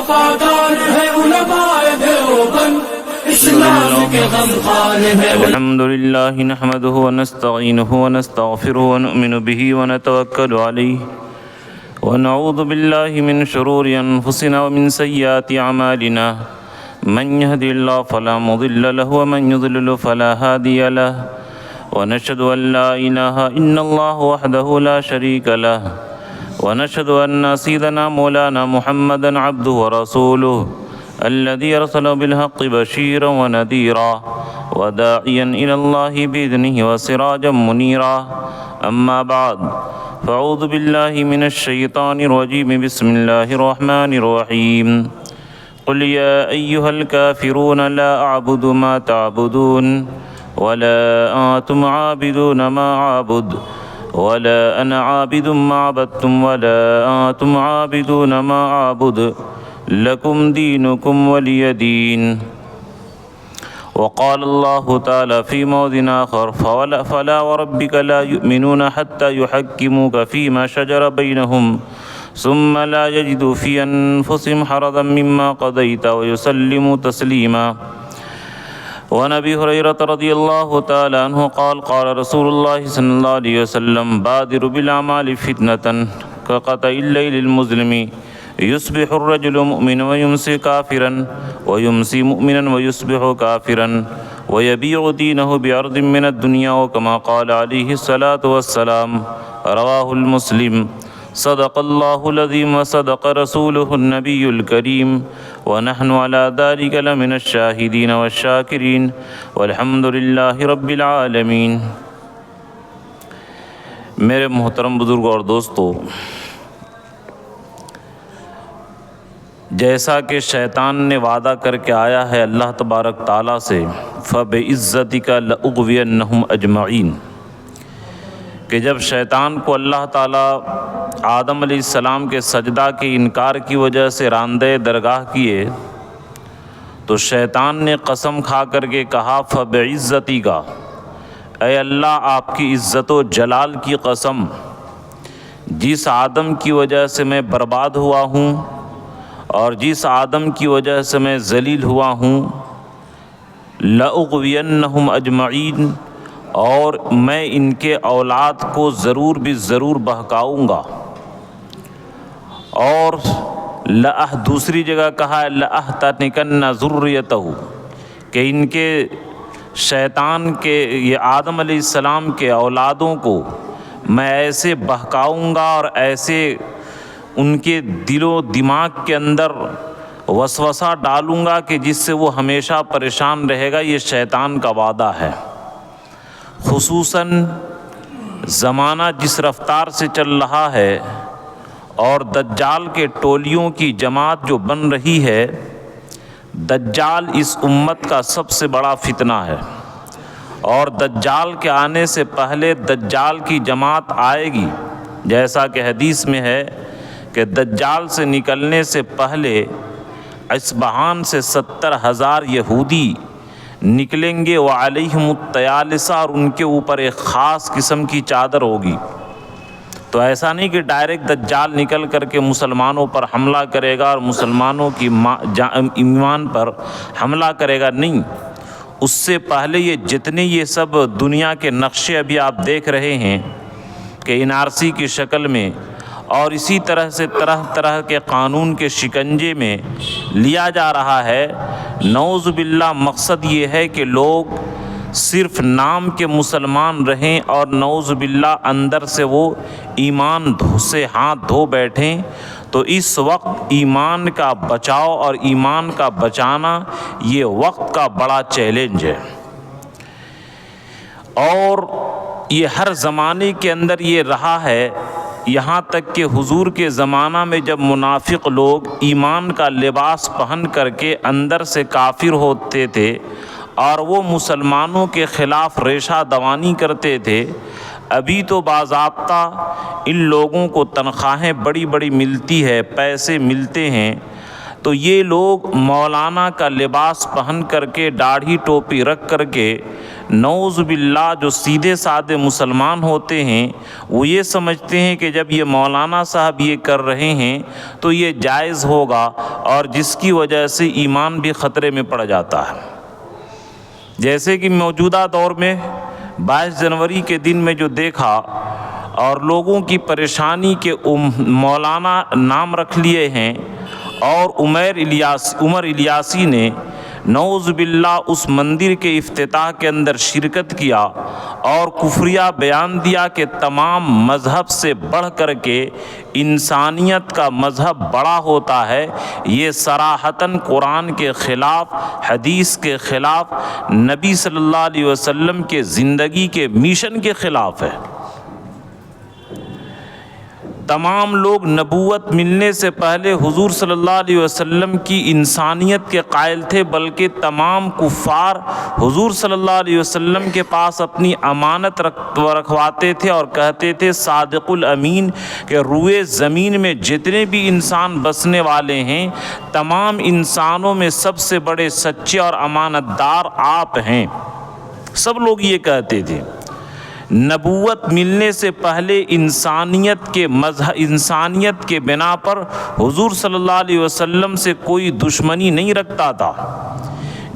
وفادار ہے علماء دیوبند، اسلام کے غمخوار ہے۔ الحمد لله نحمده ونستعينه ونستغفره ونؤمن به ونتوكل عليه ونعوذ بالله من شرور أنفسنا ومن سيئات أعمالنا، من يهدي الله فلا مضل له ومن يضلل فلا هادي له، ونشهد أن لا إله إلا الله وحده لا شريك له، ونشهد أن سيدنا مولانا محمدا عبده ورسوله الذي أرسله بالحق بشيرا ونذيرا وداعيا إلى الله بإذنه وسراجا منيرا. أما بعد فأعوذ بالله من الشيطان الرجيم، بسم الله الرحمن الرحيم. قل يا أيها الكافرون لا أعبد ما تعبدون ولا أنتم عابدون ما أعبد ولا أنا عابد ما عبدتم ولا أنتم عابدون ما أعبد لكم دينكم ولي دين. وقال الله تعالى في موضع آخر، فلا وربك لا يؤمنون حتى يحكموك فيما شجر بينهم ثم لا يجدوا في أنفسهم حرجا مما قضيت ويسلموا تسليما. وعن أبي هريرة رضي الله تعالى عنه قال قال رسول الله صلى الله عليه وسلم، بادروا بالأعمال فتنة كقطع الليل المظلم، يصبح الرجل مؤمنا ويمسي كافرا ويمسي مؤمنا ويصبح كافرا ويبيع دينه بعرض من الدنيا، وكما قال عليه الصلاة والسلام. رواه المسلم. صدق الله العظيم وصدق رسوله النبي الكريم، ونحن على ذلك لمن الشاهدين والشاكرين، والحمد لله رب العالمين. میرے محترم بزرگ اور دوستو، جیسا کہ شیطان نے وعدہ کر کے آیا ہے اللہ تبارک تعالیٰ سے، فَبِعِزَّتِكَ لَأُغْوِيَنَّهُمْ أَجْمَعِينَ، کہ جب شیطان کو اللہ تعالیٰ آدم علیہ السلام کے سجدہ کے انکار کی وجہ سے راندے درگاہ کیے تو شیطان نے قسم کھا کر کے کہا، فَبِعِزَّتِكَ، اے اللہ آپ کی عزت و جلال کی قسم، جس آدم کی وجہ سے میں برباد ہوا ہوں اور جس آدم کی وجہ سے میں ذلیل ہوا ہوں، لَأُغْوِيَنَّهُمْ أَجْمَعِينَ، اور میں ان کے اولاد کو ضرور بھی ضرور بہکاؤں گا. اور دوسری جگہ کہا ہے لَأَحْتَنِكَنَّ ذُرِّيَّتَهُ، کہ ان کے شیطان کے یہ آدم علیہ السلام کے اولادوں کو میں ایسے بہکاؤں گا اور ایسے ان کے دل و دماغ کے اندر وسوسہ ڈالوں گا کہ جس سے وہ ہمیشہ پریشان رہے گا. یہ شیطان کا وعدہ ہے. خصوصاً زمانہ جس رفتار سے چل رہا ہے اور دجال کے ٹولیوں کی جماعت جو بن رہی ہے، دجال اس امت کا سب سے بڑا فتنہ ہے، اور دجال کے آنے سے پہلے دجال کی جماعت آئے گی. جیسا کہ حدیث میں ہے کہ دجال سے نکلنے سے پہلے اصبہان سے 70,000 یہودی نکلیں گے، وعلیہم الطیالسہ، اور ان کے اوپر ایک خاص قسم کی چادر ہوگی. تو ایسا نہیں کہ ڈائریکٹ دجال نکل کر کے مسلمانوں پر حملہ کرے گا اور مسلمانوں کی ایمان پر حملہ کرے گا، نہیں. اس سے پہلے یہ جتنے یہ سب دنیا کے نقشے ابھی آپ دیکھ رہے ہیں کہ NRC کی شکل میں اور اسی طرح سے طرح طرح کے قانون کے شکنجے میں لیا جا رہا ہے، نعوذ باللہ مقصد یہ ہے کہ لوگ صرف نام کے مسلمان رہیں اور نعوذ باللہ اندر سے وہ ایمان سے ہاتھ دھو بیٹھیں. تو اس وقت ایمان کا بچاؤ اور ایمان کا بچانا یہ وقت کا بڑا چیلنج ہے، اور یہ ہر زمانے کے اندر یہ رہا ہے. یہاں تک کہ حضور کے زمانہ میں جب منافق لوگ ایمان کا لباس پہن کر کے اندر سے کافر ہوتے تھے اور وہ مسلمانوں کے خلاف ریشہ دوانی کرتے تھے، ابھی تو باضابطہ ان لوگوں کو تنخواہیں بڑی بڑی ملتی ہے، پیسے ملتے ہیں، تو یہ لوگ مولانا کا لباس پہن کر کے داڑھی ٹوپی رکھ کر کے نعوذ باللہ جو سیدھے سادے مسلمان ہوتے ہیں وہ یہ سمجھتے ہیں کہ جب یہ مولانا صاحب یہ کر رہے ہیں تو یہ جائز ہوگا، اور جس کی وجہ سے ایمان بھی خطرے میں پڑ جاتا ہے۔ جیسے کہ موجودہ دور میں 22 جنوری کے دن میں جو دیکھا اور لوگوں کی پریشانی کے مولانا نام رکھ لیے ہیں، اور عمر الیاسی نے نعوذ باللہ اس مندر کے افتتاح کے اندر شرکت کیا اور کفریہ بیان دیا کہ تمام مذہب سے بڑھ کر کے انسانیت کا مذہب بڑا ہوتا ہے، یہ صراحتاً قرآن کے خلاف، حدیث کے خلاف، نبی صلی اللہ علیہ وسلم کے زندگی کے میشن کے خلاف ہے۔ تمام لوگ نبوت ملنے سے پہلے حضور صلی اللہ علیہ وسلم کی انسانیت کے قائل تھے، بلکہ تمام کفار حضور صلی اللہ علیہ وسلم کے پاس اپنی امانت رکھواتے تھے اور کہتے تھے صادق الامین کہ روئے زمین میں جتنے بھی انسان بسنے والے ہیں تمام انسانوں میں سب سے بڑے سچے اور امانت دار آپ ہیں۔ سب لوگ یہ کہتے تھے۔ نبوت ملنے سے پہلے انسانیت کے بنا پر حضور صلی اللہ علیہ وسلم سے کوئی دشمنی نہیں رکھتا تھا۔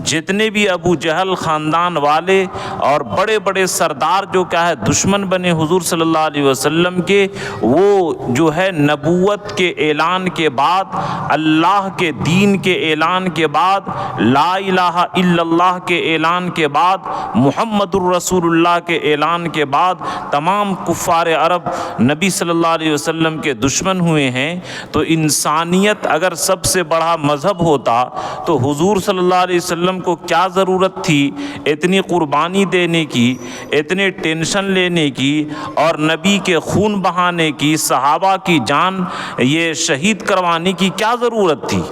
جتنے بھی ابو جہل خاندان والے اور بڑے بڑے سردار جو کیا ہے دشمن بنے حضور صلی اللہ علیہ وسلم کے، وہ جو ہے نبوت کے اعلان کے بعد، اللہ کے دین کے اعلان کے بعد، لا الہ الا اللہ کے اعلان کے بعد، محمد الرسول اللہ کے اعلان کے بعد تمام کفار عرب نبی صلی اللہ علیہ وسلم کے دشمن ہوئے ہیں۔ تو انسانیت اگر سب سے بڑا مذہب ہوتا تو حضور صلی اللہ علیہ وسلم کو کیا ضرورت تھی اتنی قربانی دینے کی، اتنے ٹینشن لینے کی، اور نبی کے خون بہانے کی، صحابہ کی جان یہ شہید کروانے کی کیا ضرورت تھی؟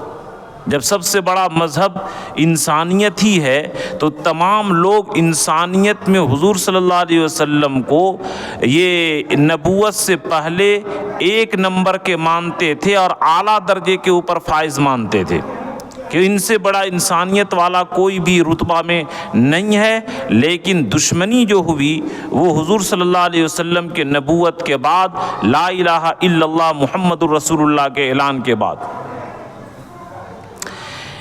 جب سب سے بڑا مذہب انسانیت ہی ہے تو تمام لوگ انسانیت میں حضور صلی اللہ علیہ وسلم کو یہ نبوت سے پہلے ایک نمبر کے مانتے تھے اور اعلیٰ درجے کے اوپر فائز مانتے تھے کہ ان سے بڑا انسانیت والا کوئی بھی رتبہ میں نہیں ہے۔ لیکن دشمنی جو ہوئی وہ حضور صلی اللہ علیہ وسلم کے نبوت کے بعد، لا الہ الا اللہ محمد الرسول اللہ کے اعلان کے بعد۔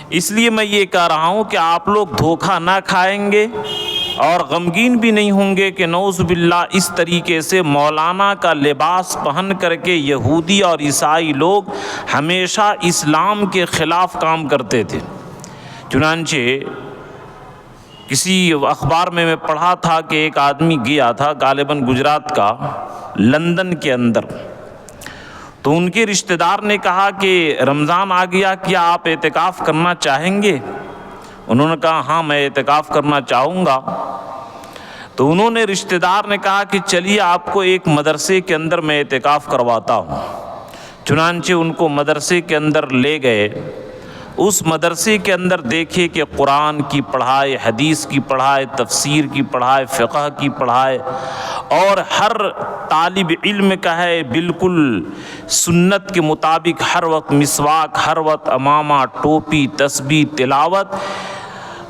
اس لیے میں یہ کہہ رہا ہوں کہ آپ لوگ دھوکہ نہ کھائیں گے اور غمگین بھی نہیں ہوں گے کہ نعوذ باللہ اس طریقے سے مولانا کا لباس پہن کر کے یہودی اور عیسائی لوگ ہمیشہ اسلام کے خلاف کام کرتے تھے۔ چنانچہ کسی اخبار میں پڑھا تھا کہ ایک آدمی گیا تھا غالباً گجرات کا، لندن کے اندر، تو ان کے رشتہ دار نے کہا کہ رمضان آ گیا، کیا آپ اعتکاف کرنا چاہیں گے؟ انہوں نے کہا ہاں میں اعتکاف کرنا چاہوں گا۔ تو انہوں نے رشتہ دار نے کہا کہ چلیے آپ کو ایک مدرسے کے اندر میں اعتکاف کرواتا ہوں۔ چنانچہ ان کو مدرسے کے اندر لے گئے۔ اس مدرسے کے اندر دیکھے کہ قرآن کی پڑھائی، حدیث کی پڑھائی، تفسیر کی پڑھائی، فقہ کی پڑھائی، اور ہر طالب علم کا ہے بالکل سنت کے مطابق ہر وقت مسواک، ہر وقت امامہ، ٹوپی، تسبیح، تلاوت۔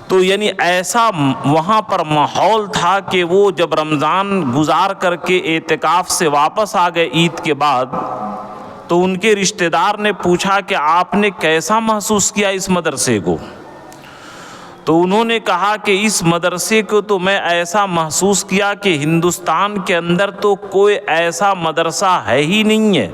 تو یعنی ایسا وہاں پر ماحول تھا کہ وہ جب رمضان گزار کر کے اعتکاف سے واپس آ گئے عید کے بعد، تو ان کے رشتہ دار نے پوچھا کہ آپ نے کیسا محسوس کیا اس مدرسے کو؟ تو انہوں نے کہا کہ اس مدرسے کو تو میں ایسا محسوس کیا کہ ہندوستان کے اندر تو کوئی ایسا مدرسہ ہے ہی نہیں ہے،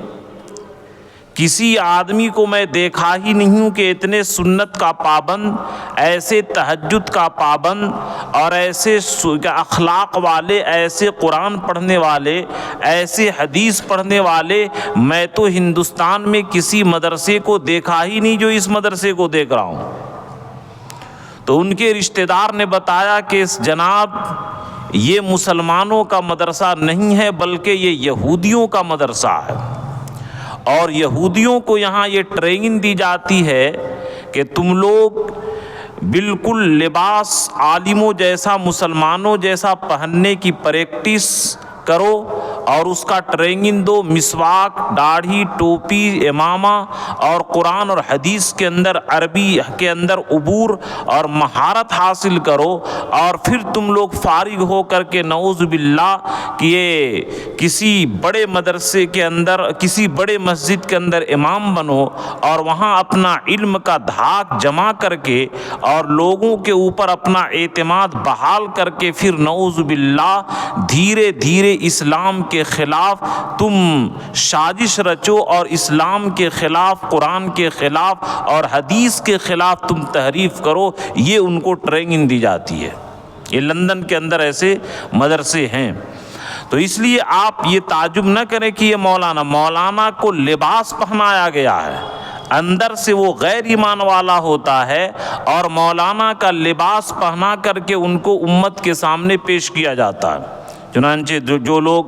کسی آدمی کو میں دیکھا ہی نہیں ہوں کہ اتنے سنت کا پابند، ایسے تہجد کا پابند، اور ایسے اخلاق والے، ایسے قرآن پڑھنے والے، ایسے حدیث پڑھنے والے میں تو ہندوستان میں کسی مدرسے کو دیکھا ہی نہیں جو اس مدرسے کو دیکھ رہا ہوں۔ تو ان کے رشتہ دار نے بتایا کہ جناب یہ مسلمانوں کا مدرسہ نہیں ہے بلکہ یہ یہودیوں کا مدرسہ ہے، اور یہودیوں کو یہاں یہ ٹریننگ دی جاتی ہے کہ تم لوگ بالکل لباس عالموں جیسا، مسلمانوں جیسا پہننے کی پریکٹس کرو، اور اس کا ٹریننگ دو، مسواک، داڑھی، ٹوپی، امامہ اور قرآن اور حدیث کے اندر، عربی کے اندر عبور اور مہارت حاصل کرو، اور پھر تم لوگ فارغ ہو کر کے نعوذ باللہ کہ یہ کسی بڑے مدرسے کے اندر، کسی بڑے مسجد کے اندر امام بنو اور وہاں اپنا علم کا دھاک جمع کر کے اور لوگوں کے اوپر اپنا اعتماد بحال کر کے پھر نعوذ باللہ دھیرے دھیرے اسلام کے خلاف تم سازش رچو اور اسلام کے خلاف، قرآن کے خلاف اور حدیث کے خلاف تم تحریف کرو، یہ ان کو ٹریننگ دی جاتی ہے۔ یہ لندن کے اندر ایسے مدرسے ہیں۔ تو اس لیے آپ یہ تعجب نہ کریں کہ یہ مولانا کو لباس پہنایا گیا ہے، اندر سے وہ غیر ایمان والا ہوتا ہے اور مولانا کا لباس پہنا کر کے ان کو امت کے سامنے پیش کیا جاتا ہے۔ چنانچہ جو لوگ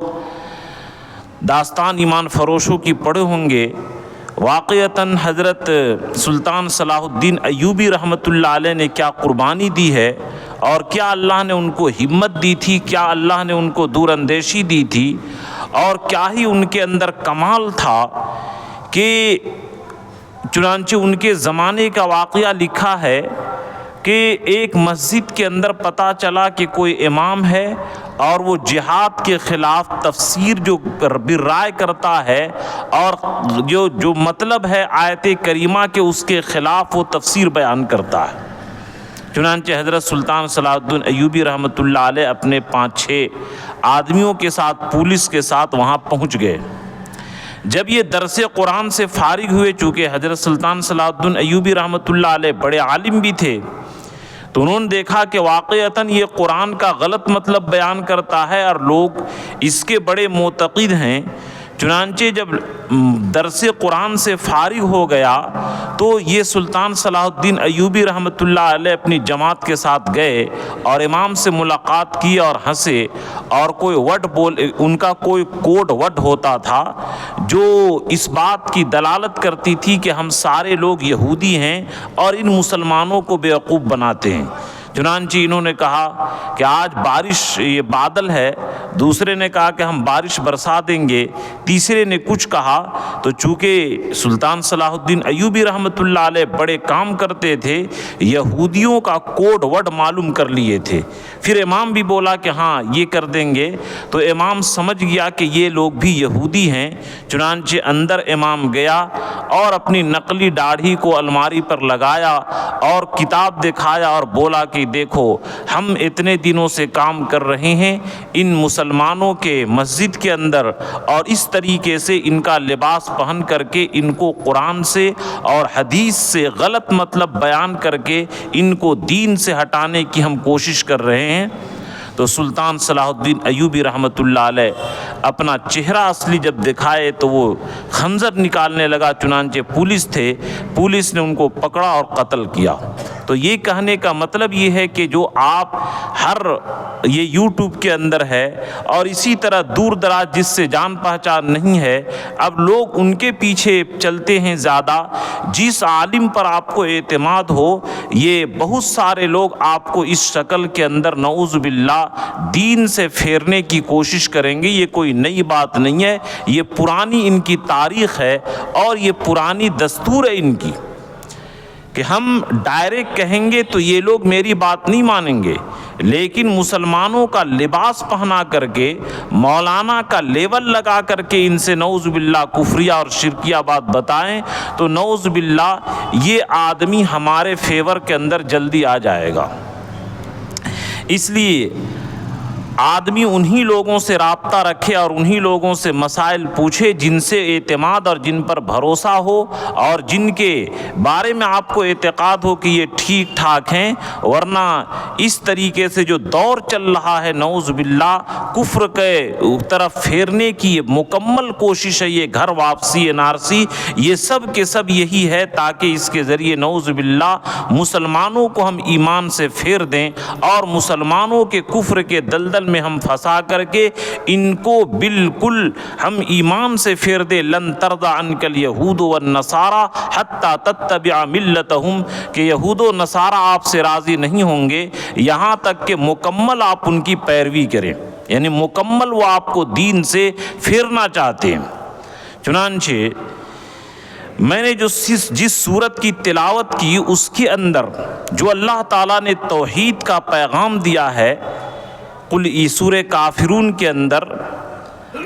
داستان ایمان فروشوں کی پڑھے ہوں گے، واقعتاً حضرت سلطان صلاح الدین ایوبی رحمۃ اللہ علیہ نے کیا قربانی دی ہے، اور کیا اللہ نے ان کو ہمت دی تھی، کیا اللہ نے ان کو دور اندیشی دی تھی، اور کیا ہی ان کے اندر کمال تھا کہ چنانچہ ان کے زمانے کا واقعہ لکھا ہے کہ ایک مسجد کے اندر پتہ چلا کہ کوئی امام ہے اور وہ جہاد کے خلاف تفسیر جو رائے کرتا ہے، اور جو مطلب ہے آیت کریمہ کے اس کے خلاف وہ تفسیر بیان کرتا ہے۔ چنانچہ حضرت سلطان صلاح الدین ایوبی رحمۃ اللہ علیہ اپنے 5-6 آدمیوں کے ساتھ، پولیس کے ساتھ وہاں پہنچ گئے۔ جب یہ درس قرآن سے فارغ ہوئے، چونکہ حضرت سلطان صلاح الدین ایوبی رحمۃ اللہ علیہ بڑے عالم بھی تھے، تو انہوں نے دیکھا کہ واقعتاً یہ قرآن کا غلط مطلب بیان کرتا ہے اور لوگ اس کے بڑے معتقد ہیں۔ چنانچہ جب درس قرآن سے فارغ ہو گیا تو یہ سلطان صلاح الدین ایوبی رحمۃ اللہ علیہ اپنی جماعت کے ساتھ گئے اور امام سے ملاقات کی اور ہنسے، اور کوئی وڈ ان کا کوئی کوڈ وڈ ہوتا تھا جو اس بات کی دلالت کرتی تھی کہ ہم سارے لوگ یہودی ہیں اور ان مسلمانوں کو بیوقوف بناتے ہیں۔ چنانچہ انہوں نے کہا کہ آج بارش، یہ بادل ہے، دوسرے نے کہا کہ ہم بارش برسا دیں گے، تیسرے نے کچھ کہا۔ تو چونکہ سلطان صلاح الدین ایوبی رحمۃ اللہ علیہ بڑے کام کرتے تھے، یہودیوں کا کوڈ وڈ معلوم کر لیے تھے۔ پھر امام بھی بولا کہ ہاں یہ کر دیں گے، تو امام سمجھ گیا کہ یہ لوگ بھی یہودی ہیں۔ چنانچہ اندر امام گیا اور اپنی نقلی داڑھی کو الماری پر لگایا اور کتاب دکھایا اور بولا کہ دیکھو ہم اتنے دنوں سے کام کر رہے ہیں ان مسلمانوں کے مسجد کے اندر، اور اس طریقے سے ان کا لباس پہن کر کے ان کو قرآن سے اور حدیث سے غلط مطلب بیان کر کے ان کو دین سے ہٹانے کی ہم کوشش کر رہے ہیں۔ تو سلطان صلاح الدین ایوبی رحمۃ اللہ علیہ اپنا چہرہ اصلی جب دکھائے تو وہ خنجر نکالنے لگا، چنانچہ پولیس نے ان کو پکڑا اور قتل کیا۔ تو یہ کہنے کا مطلب یہ ہے کہ جو آپ یہ یوٹیوب کے اندر ہے اور اسی طرح دور دراز جس سے جان پہچان نہیں ہے، اب لوگ ان کے پیچھے چلتے ہیں زیادہ۔ جس عالم پر آپ کو اعتماد ہو، یہ بہت سارے لوگ آپ کو اس شکل کے اندر نعوذ باللہ دین سے پھیرنے کی کوشش کریں گے۔ یہ کوئی نئی بات نہیں ہے، یہ پرانی ان کی تاریخ ہے اور یہ پرانی دستور ہے ان کی کہ ہم ڈائریکٹ کہیں گے تو یہ لوگ میری بات نہیں مانیں گے، لیکن مسلمانوں کا لباس پہنا کر کے، مولانا کا لیول لگا کر کے ان سے نعوذ باللہ کفریہ اور شرکیہ بات بتائیں تو نعوذ باللہ یہ آدمی ہمارے فیور کے اندر جلدی آ جائے گا۔ اس لیے آدمی انہی لوگوں سے رابطہ رکھے اور انہی لوگوں سے مسائل پوچھے جن سے اعتماد اور جن پر بھروسہ ہو اور جن کے بارے میں آپ کو اعتقاد ہو کہ یہ ٹھیک ٹھاک ہیں، ورنہ اس طریقے سے جو دور چل رہا ہے نعوذ باللہ کفر کے طرف پھیرنے کی، یہ مکمل کوشش ہے، یہ گھر واپسی NRC، یہ سب کے سب یہی ہے تاکہ اس کے ذریعے نعوذ باللہ مسلمانوں کو ہم ایمان سے پھیر دیں اور مسلمانوں کے کفر کے دلدل میں ہم پھنسا کر کے ان کو بالکل ہم ایمان سے پھیر دے۔ لن ترضى عنك اليهود والنصارى حتى تتبع ملتهم، کہ یہود و نصارہ آپ سے راضی نہیں ہوں گے یہاں تک کہ مکمل آپ ان کی پیروی کریں۔ یعنی مکمل وہ آپ کو دین سے پھیرنا چاہتے ہیں۔ چنانچہ میں نے جس صورت کی تلاوت کی اس کے اندر جو اللہ تعالیٰ نے توحید کا پیغام دیا ہے سورہ کافرون کے اندر،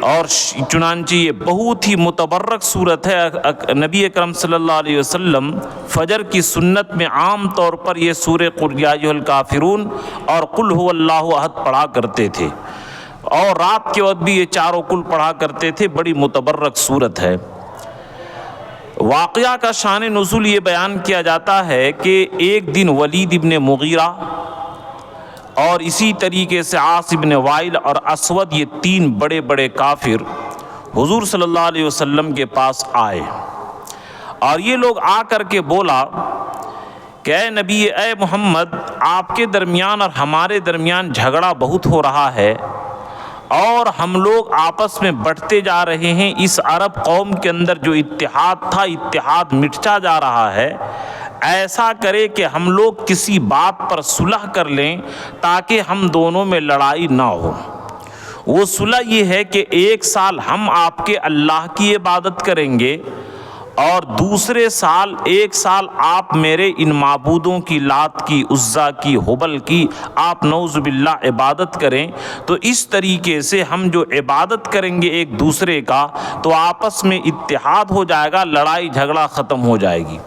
اور چنانچہ یہ بہت ہی متبرک صورت ہے۔ نبی اکرم صلی اللہ علیہ وسلم فجر کی سنت میں عام طور پر یہ سورہ قل یا ایھا الکافرون اور قل ھو اللہ احد پڑھا کرتے تھے، اور رات کے وقت بھی یہ چاروں کل پڑھا کرتے تھے۔ بڑی متبرک صورت ہے۔ واقعہ کا شان نزول یہ بیان کیا جاتا ہے کہ ایک دن ولید ابن مغیرہ اور اسی طریقے سے عاص ابن وائل اور اسود، یہ تین بڑے بڑے کافر حضور صلی اللہ علیہ وسلم کے پاس آئے، اور یہ لوگ آ کر کے بولا کہ اے نبی، اے محمد، آپ کے درمیان اور ہمارے درمیان جھگڑا بہت ہو رہا ہے، اور ہم لوگ آپس میں بٹتے جا رہے ہیں۔ اس عرب قوم کے اندر جو اتحاد تھا، اتحاد مٹتا جا رہا ہے۔ ایسا کرے کہ ہم لوگ کسی بات پر صلح کر لیں تاکہ ہم دونوں میں لڑائی نہ ہو۔ وہ صلح یہ ہے کہ 1 سال ہم آپ کے اللہ کی عبادت کریں گے، اور دوسرے سال 1 سال آپ میرے ان معبودوں کی، لات کی، عزا کی، حبل کی، آپ نعوذ باللہ عبادت کریں۔ تو اس طریقے سے ہم جو عبادت کریں گے ایک دوسرے کا تو آپس میں اتحاد ہو جائے گا، لڑائی جھگڑا ختم ہو جائے گی۔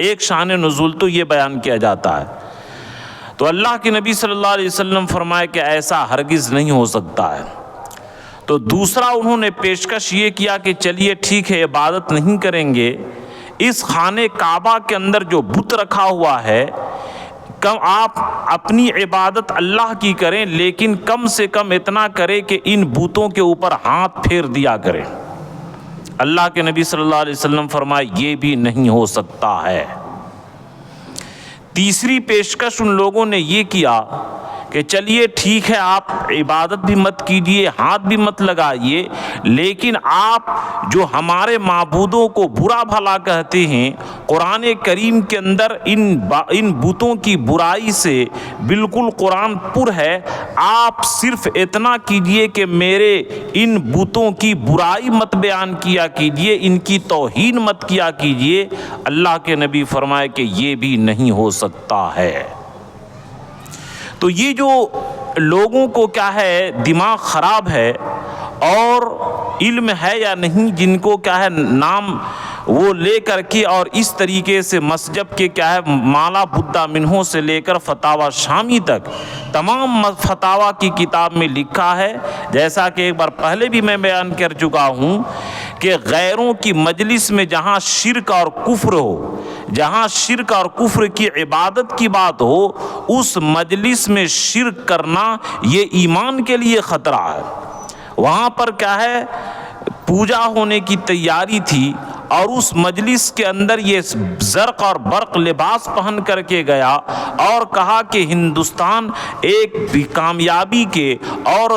ایک شان نزول تو یہ بیان کیا جاتا ہے۔ تو اللہ کے نبی صلی اللہ علیہ وسلم فرمائے کہ ایسا ہرگز نہیں ہو سکتا ہے۔ تو دوسرا انہوں نے پیشکش یہ کیا کہ چلیے ٹھیک ہے، عبادت نہیں کریں گے، اس خانہ کعبہ کے اندر جو بت رکھا ہوا ہے، آپ اپنی عبادت اللہ کی کریں، لیکن کم سے کم اتنا کریں کہ ان بتوں کے اوپر ہاتھ پھیر دیا کریں۔ اللہ کے نبی صلی اللہ علیہ وسلم فرمائے یہ بھی نہیں ہو سکتا ہے۔ تیسری پیشکش ان لوگوں نے یہ کیا کہ چلیے ٹھیک ہے، آپ عبادت بھی مت کیجیے، ہاتھ بھی مت لگائیے، لیکن آپ جو ہمارے معبودوں کو برا بھلا کہتے ہیں، قرآن کریم کے اندر ان بتوں کی برائی سے بالکل قرآن پر ہے، آپ صرف اتنا کیجیے کہ میرے ان بتوں کی برائی مت بیان کیا کیجیے، ان کی توہین مت کیا کیجیے۔ اللہ کے نبی فرمائے کہ یہ بھی نہیں ہو سکتا ہے۔ تو یہ جو لوگوں کو کیا ہے، دماغ خراب ہے اور علم ہے یا نہیں، جن کو کیا ہے نام وہ لے کر کے اور اس طریقے سے مسجد کے کیا ہے مالا بدھا منہوں سے لے کر فتاوی شامی تک تمام فتاوی کی کتاب میں لکھا ہے، جیسا کہ ایک بار پہلے بھی میں بیان کر چکا ہوں کہ غیروں کی مجلس میں جہاں شرک اور کفر ہو، جہاں شرک اور کفر کی عبادت کی بات ہو، اس مجلس میں شرک کرنا یہ ایمان کے لیے خطرہ ہے۔ وہاں پر کیا ہے پوجا ہونے کی تیاری تھی، اور اس مجلس کے اندر یہ زرق اور برق لباس پہن کر کے گیا اور کہا کہ ہندوستان ایک کامیابی کے اور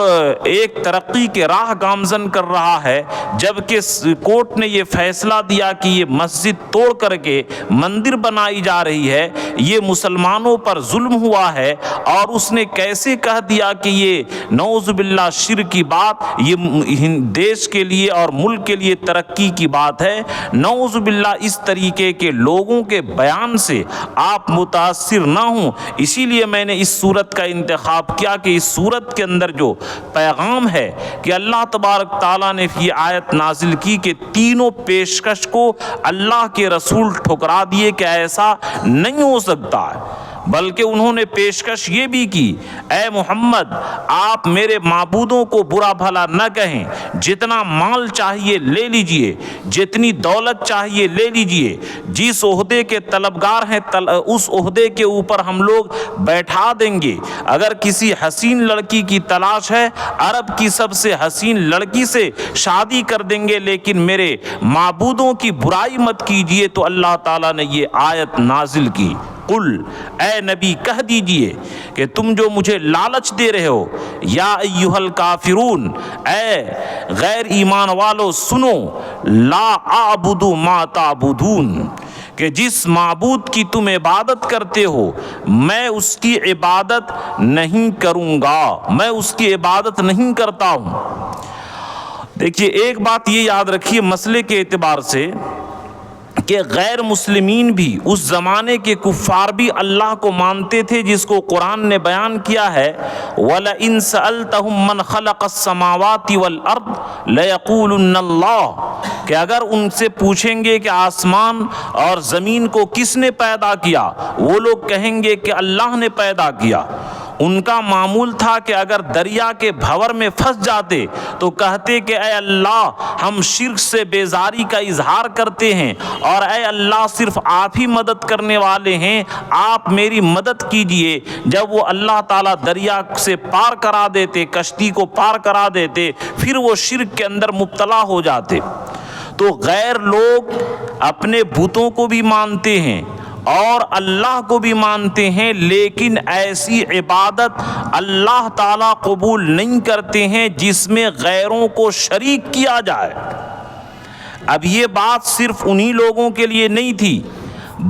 ایک ترقی کے راہ گامزن کر رہا ہے، جبکہ کورٹ نے یہ فیصلہ دیا کہ یہ مسجد توڑ کر کے مندر بنائی جا رہی ہے، یہ مسلمانوں پر ظلم ہوا ہے۔ اور اس نے کیسے کہہ دیا کہ یہ نعوذ باللہ شرک کی بات یہ دیش کے لیے اور ملک کے لیے ترقی کی بات ہے۔ نعوذ باللہ اس طریقے کے لوگوں کے بیان سے آپ متاثر نہ ہوں، اسی لیے میں نے اس صورت کا انتخاب کیا کہ اس صورت کے اندر جو پیغام ہے کہ اللہ تبارک تعالیٰ نے یہ آیت نازل کی کہ تینوں پیشکش کو اللہ کے رسول ٹھکرا دیے کہ ایسا نہیں ہو سکتا ہے، بلکہ انہوں نے پیشکش یہ بھی کی اے محمد آپ میرے معبودوں کو برا بھلا نہ کہیں، جتنا مال چاہیے لے لیجئے، جتنی دولت چاہیے لے لیجئے، جس عہدے کے طلبگار ہیں اس عہدے کے اوپر ہم لوگ بیٹھا دیں گے۔ اگر کسی حسین لڑکی کی تلاش ہے، عرب کی سب سے حسین لڑکی سے شادی کر دیں گے، لیکن میرے معبودوں کی برائی مت کیجئے۔ تو اللہ تعالیٰ نے یہ آیت نازل کی، قل اے نبی کہہ دیجئے کہ تم جو مجھے لالچ دے رہے ہو، یا ایھا الکافرون اے غیر ایمان والو سنو، لا اعبد ما تعبدون، کہ جس معبود کی تم عبادت کرتے ہو میں اس کی عبادت نہیں کروں گا، میں اس کی عبادت نہیں کرتا ہوں۔ دیکھیے ایک بات یہ یاد رکھیے مسئلے کے اعتبار سے کہ غیر مسلمین بھی اس زمانے کے کفار بھی اللہ کو مانتے تھے، جس کو قرآن نے بیان کیا ہے وَلَئِن سَأَلْتَهُم مَّنْ خَلَقَ السَّمَاوَاتِ وَالْأَرْضِ لَيَقُولُنَّ اللَّهُ، کہ اگر ان سے پوچھیں گے کہ آسمان اور زمین کو کس نے پیدا کیا، وہ لوگ کہیں گے کہ اللہ نے پیدا کیا۔ ان کا معمول تھا کہ اگر دریا کے بھنور میں پھنس جاتے تو کہتے کہ اے اللہ ہم شرک سے بیزاری کا اظہار کرتے ہیں، اور اے اللہ صرف آپ ہی مدد کرنے والے ہیں، آپ میری مدد کیجئے۔ جب وہ اللہ تعالیٰ دریا سے پار کرا دیتے، کشتی کو پار کرا دیتے، پھر وہ شرک کے اندر مبتلا ہو جاتے۔ تو غیر لوگ اپنے بتوں کو بھی مانتے ہیں اور اللہ کو بھی مانتے ہیں، لیکن ایسی عبادت اللہ تعالیٰ قبول نہیں کرتے ہیں جس میں غیروں کو شریک کیا جائے۔ اب یہ بات صرف انہی لوگوں کے لیے نہیں تھی،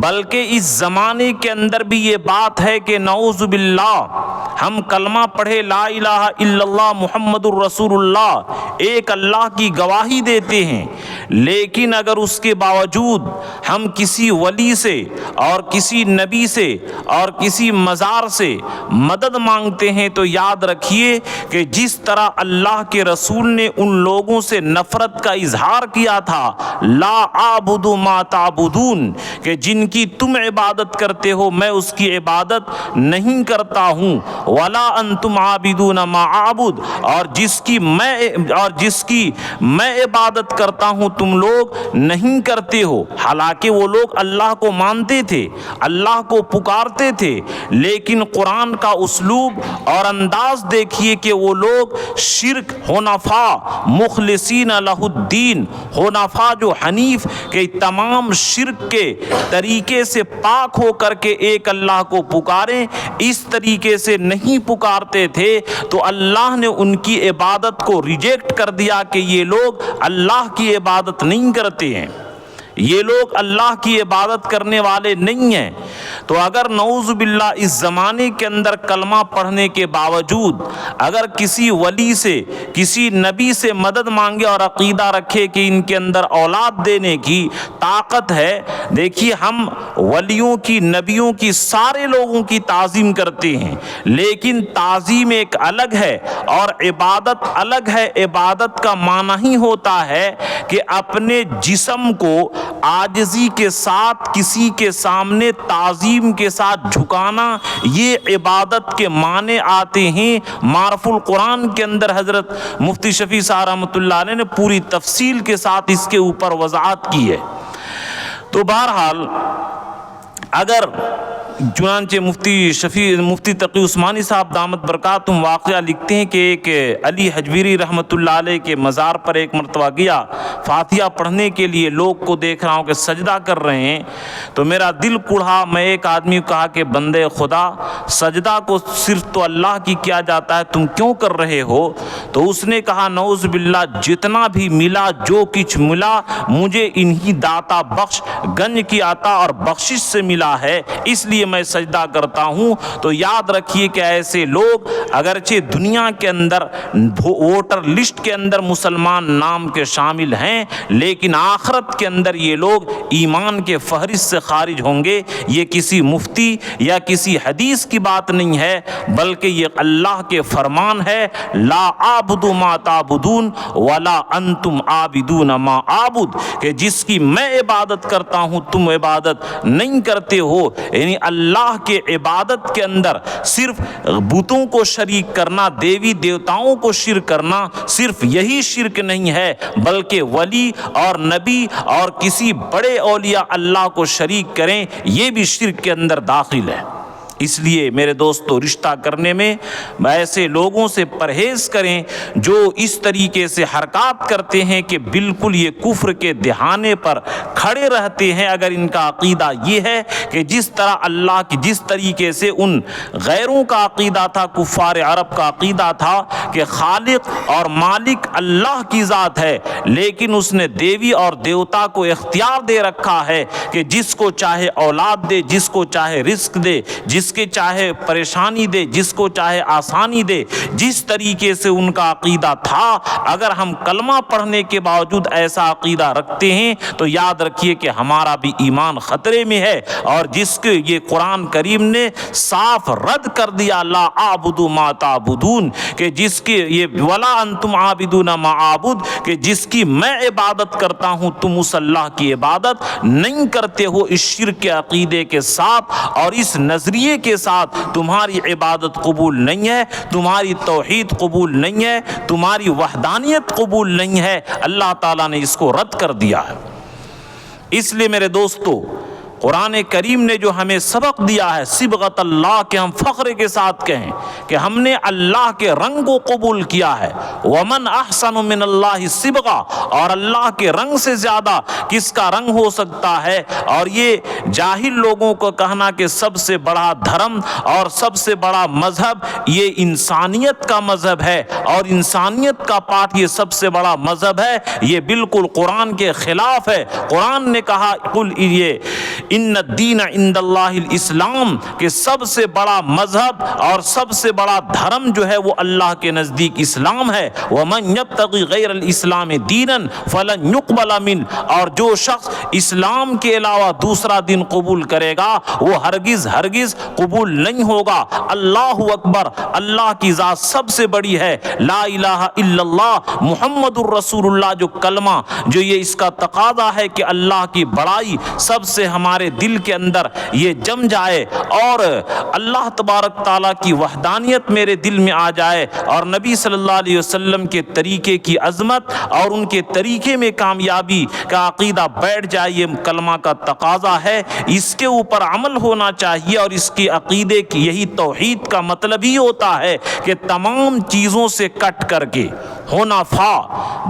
بلکہ اس زمانے کے اندر بھی یہ بات ہے کہ نعوذ باللہ ہم کلمہ پڑھے لا الہ الا اللہ محمد الرسول اللہ، ایک اللہ کی گواہی دیتے ہیں، لیکن اگر اس کے باوجود ہم کسی ولی سے اور کسی نبی سے اور کسی مزار سے مدد مانگتے ہیں تو یاد رکھیے کہ جس طرح اللہ کے رسول نے ان لوگوں سے نفرت کا اظہار کیا تھا لا اعبد ما تعبدون، کہ جن کی تم عبادت کرتے ہو میں اس کی عبادت نہیں کرتا ہوں، ولا انتم عابدون ما اعبد، اور جس کی میں عبادت کرتا ہوں تم لوگ نہیں کرتے ہو۔ حالانکہ وہ لوگ اللہ کو مانتے تھے، اللہ کو پکارتے تھے، لیکن قرآن کا اسلوب اور انداز دیکھیے کہ وہ لوگ شرک حنفاء مخلصین لہ الدین، حنفاء جو حنیف کہ تمام شرک کے طریقے سے پاک ہو کر کے ایک اللہ کو پکاریں، اس طریقے سے نہیں پکارتے تھے، تو اللہ نے ان کی عبادت کو ریجیکٹ کر دیا کہ یہ لوگ اللہ کی عبادت نہیں کرتے ہیں، یہ لوگ اللہ کی عبادت کرنے والے نہیں ہیں۔ تو اگر نعوذ باللہ اس زمانے کے اندر کلمہ پڑھنے کے باوجود اگر کسی ولی سے کسی نبی سے مدد مانگے اور عقیدہ رکھے کہ ان کے اندر اولاد دینے کی طاقت ہے، دیکھیے ہم ولیوں کی نبیوں کی سارے لوگوں کی تعظیم کرتے ہیں، لیکن تعظیم ایک الگ ہے اور عبادت الگ ہے۔ عبادت کا معنی ہی ہوتا ہے کہ اپنے جسم کو عاجزی کے ساتھ کسی کے سامنے تعظیم کے ساتھ جھکانا، یہ عبادت کے معنی آتے ہیں۔ معرف القرآن کے اندر حضرت مفتی شفیع صاحب رحمۃ اللہ علیہ نے پوری تفصیل کے ساتھ اس کے اوپر وضاحت کی ہے۔ تو بہرحال اگر چنانچہ مفتی تقی عثمانی صاحب دامت برکاتہم واقعہ لکھتے ہیں کہ ایک علی حجویری رحمۃ اللہ علیہ کے مزار پر ایک مرتبہ گیا، فاتحہ پڑھنے کے لیے لوگ کو دیکھ رہا ہوں کہ سجدہ کر رہے ہیں، تو میرا دل کڑھا۔ میں ایک آدمی کو کہا کہ بندے خدا سجدہ کو صرف تو اللہ کی کیا جاتا ہے، تم کیوں کر رہے ہو؟ تو اس نے کہا نعوذ باللہ جتنا بھی ملا جو کچھ ملا مجھے انہی داتا بخش گنج کی عطا اور بخشش سے ملا ہے، اس لیے میں سجدہ کرتا ہوں۔ تو یاد رکھیے کہ ایسے لوگ اگرچہ دنیا کے اندر ووٹر لسٹ کے اندر مسلمان نام کے شامل ہیں، لیکن آخرت کے اندر یہ لوگ ایمان کے فہرست سے خارج ہوں گے۔ یہ کسی مفتی یا کسی حدیث کی بات نہیں ہے، بلکہ یہ اللہ کے فرمان ہے لا اعبد ما تعبدون ولا انتم عابدون ما اعبد، کہ جس کی میں عبادت کرتا ہوں تم عبادت نہیں کرتے ہو۔ یعنی اللہ کے عبادت کے اندر صرف بتوں کو شریک کرنا، دیوی دیوتاؤں کو شرک کرنا، صرف یہی شرک نہیں ہے، بلکہ ولی اور نبی اور کسی بڑے اولیاء اللہ کو شریک کریں، یہ بھی شرک کے اندر داخل ہے۔ اس لیے میرے دوستو رشتہ کرنے میں ایسے لوگوں سے پرہیز کریں جو اس طریقے سے حرکات کرتے ہیں کہ بالکل یہ کفر کے دہانے پر کھڑے رہتے ہیں۔ اگر ان کا عقیدہ یہ ہے کہ جس طرح اللہ کی جس طریقے سے ان غیروں کا عقیدہ تھا، کفار عرب کا عقیدہ تھا کہ خالق اور مالک اللہ کی ذات ہے، لیکن اس نے دیوی اور دیوتا کو اختیار دے رکھا ہے کہ جس کو چاہے اولاد دے، جس کو چاہے رزق دے، جس کے چاہے پریشانی دے، جس کو چاہے آسانی دے۔ جس طریقے سے ان کا عقیدہ تھا، اگر ہم کلمہ پڑھنے کے باوجود ایسا عقیدہ رکھتے ہیں تو یاد رکھیے کہ ہمارا بھی ایمان خطرے میں ہے، اور جس کے یہ قرآن کریم نے صاف رد کر دیا، لا اعبد ما تعبدون، کہ جس کی یہ ولا انتم عابدون ما اعبد، کہ جس کی میں عبادت کرتا ہوں تم اس اللہ کی عبادت نہیں کرتے ہو۔ اس شرک کے عقیدے کے ساتھ اور اس نظریے کے ساتھ تمہاری عبادت قبول نہیں ہے، تمہاری توحید قبول نہیں ہے، تمہاری وحدانیت قبول نہیں ہے۔ اللہ تعالیٰ نے اس کو رد کر دیا ہے۔ اس لیے میرے دوستو قرآن کریم نے جو ہمیں سبق دیا ہے صبغت اللہ، کہ ہم فخر کے ساتھ کہیں کہ ہم نے اللہ کے رنگ کو قبول کیا ہے۔ ومن احسن من اللہ صبغہ، اور اللہ کے رنگ سے زیادہ کس کا رنگ ہو سکتا ہے؟ اور یہ جاہل لوگوں کو کہنا کہ سب سے بڑا دھرم اور سب سے بڑا مذہب یہ انسانیت کا مذہب ہے اور انسانیت کا پاٹ یہ سب سے بڑا مذہب ہے، یہ بالکل قرآن کے خلاف ہے۔ قرآن نے کہا قل یہ ان الدین عند اللہ الاسلام، کہ سب سے بڑا مذہب اور سب سے بڑا دھرم جو ہے وہ اللہ کے نزدیک اسلام ہے۔ ومن یبتغی غیر الاسلام دینا فلن یقبل منہ، اور جو شخص اسلام کے علاوہ دوسرا دین قبول کرے گا وہ ہرگز ہرگز قبول نہیں ہوگا۔ اللہ اکبر، اللہ کی ذات سب سے بڑی ہے۔ لا الہ الا اللہ محمد الرسول اللہ، جو کلمہ جو یہ اس کا تقاضا ہے کہ اللہ کی بڑائی سب سے ہمارے دل کے اندر یہ جم جائے اور اللہ تبارک تعالیٰ کی وحدانیت میرے دل میں آ جائے، اور نبی صلی اللہ علیہ وسلم کے طریقے کی عظمت اور ان کے طریقے میں کامیابی کا عقیدہ بیٹھ جائے، یہ کلمہ کا تقاضا ہے۔ اس کے اوپر عمل ہونا چاہیے، اور اس کی عقیدے کی یہی توحید کا مطلب ہی ہوتا ہے کہ تمام چیزوں سے کٹ کر کے حنفا،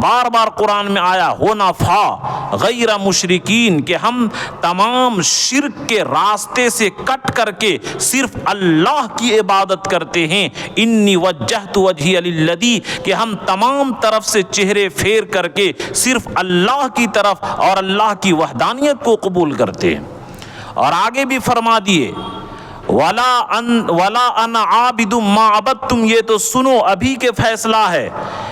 بار بار قرآن میں آیا حنفا غیر مشرکین، کہ ہم تمام شرک کے راستے سے کٹ کر کے صرف اللہ کی عبادت کرتے ہیں۔ انی وجہت وجہی للذی، کہ ہم تمام طرف سے چہرے پھیر کر کے صرف اللہ کی طرف اور اللہ کی وحدانیت کو قبول کرتے ہیں۔ اور آگے بھی فرما دیے ولا انا عابد ما عبدتم، یہ تو سنو ابھی کے فیصلہ ہے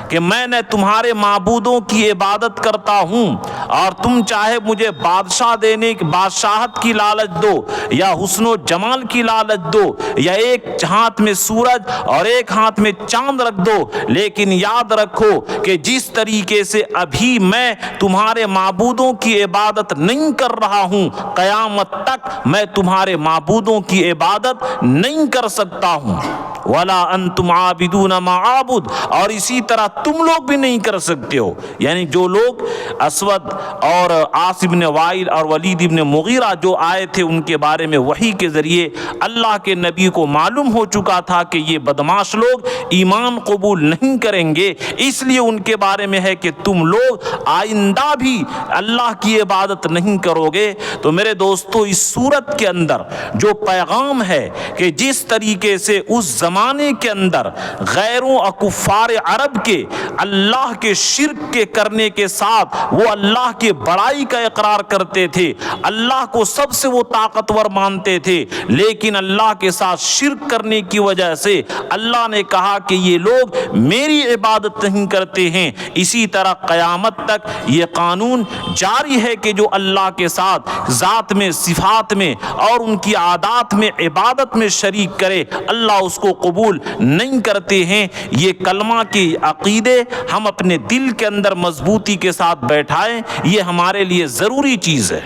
کہ میں نے تمہارے معبودوں کی عبادت کرتا ہوں، اور تم چاہے مجھے بادشاہت کی لالچ دو یا حسن و جمال کی لالچ دو یا ایک ہاتھ میں سورج اور ایک ہاتھ میں چاند رکھ دو، لیکن یاد رکھو کہ جس طریقے سے ابھی میں تمہارے معبودوں کی عبادت نہیں کر رہا ہوں، قیامت تک میں تمہارے معبودوں کی عبادت نہیں کر سکتا ہوں۔ ولا انتم عابدون ما اعبد، اور اسی طرح تم لوگ بھی نہیں کر سکتے ہو۔ یعنی جو لوگ اسود اور عاص بن وائل اور ولید بن مغیرہ جو آئے تھے، ان کے بارے میں وحی کے ذریعے اللہ کے نبی کو معلوم ہو چکا تھا کہ یہ بدمعاش لوگ ایمان قبول نہیں کریں گے، اس لیے ان کے بارے میں ہے کہ تم لوگ آئندہ بھی اللہ کی عبادت نہیں کرو گے۔ تو میرے دوستو اس صورت کے اندر جو پیغام ہے کہ جس طریقے سے اس زمانے کے اندر غیروں اور کفار عرب کے اللہ کے شرک کے کرنے کے ساتھ وہ اللہ کے بڑائی کا اقرار کرتے تھے، اللہ کو سب سے وہ طاقتور مانتے تھے، لیکن اللہ کے ساتھ شرک کرنے کی وجہ سے اللہ نے کہا کہ یہ لوگ میری عبادت نہیں کرتے ہیں۔ اسی طرح قیامت تک یہ قانون جاری ہے کہ جو اللہ کے ساتھ ذات میں، صفات میں اور ان کی عادات میں، عبادت میں شریک کرے، اللہ اس کو قبول نہیں کرتے ہیں۔ یہ کلمہ کے عقیدے ہم اپنے دل کے اندر مضبوطی کے ساتھ بیٹھائیں، یہ ہمارے لیے ضروری چیز ہے۔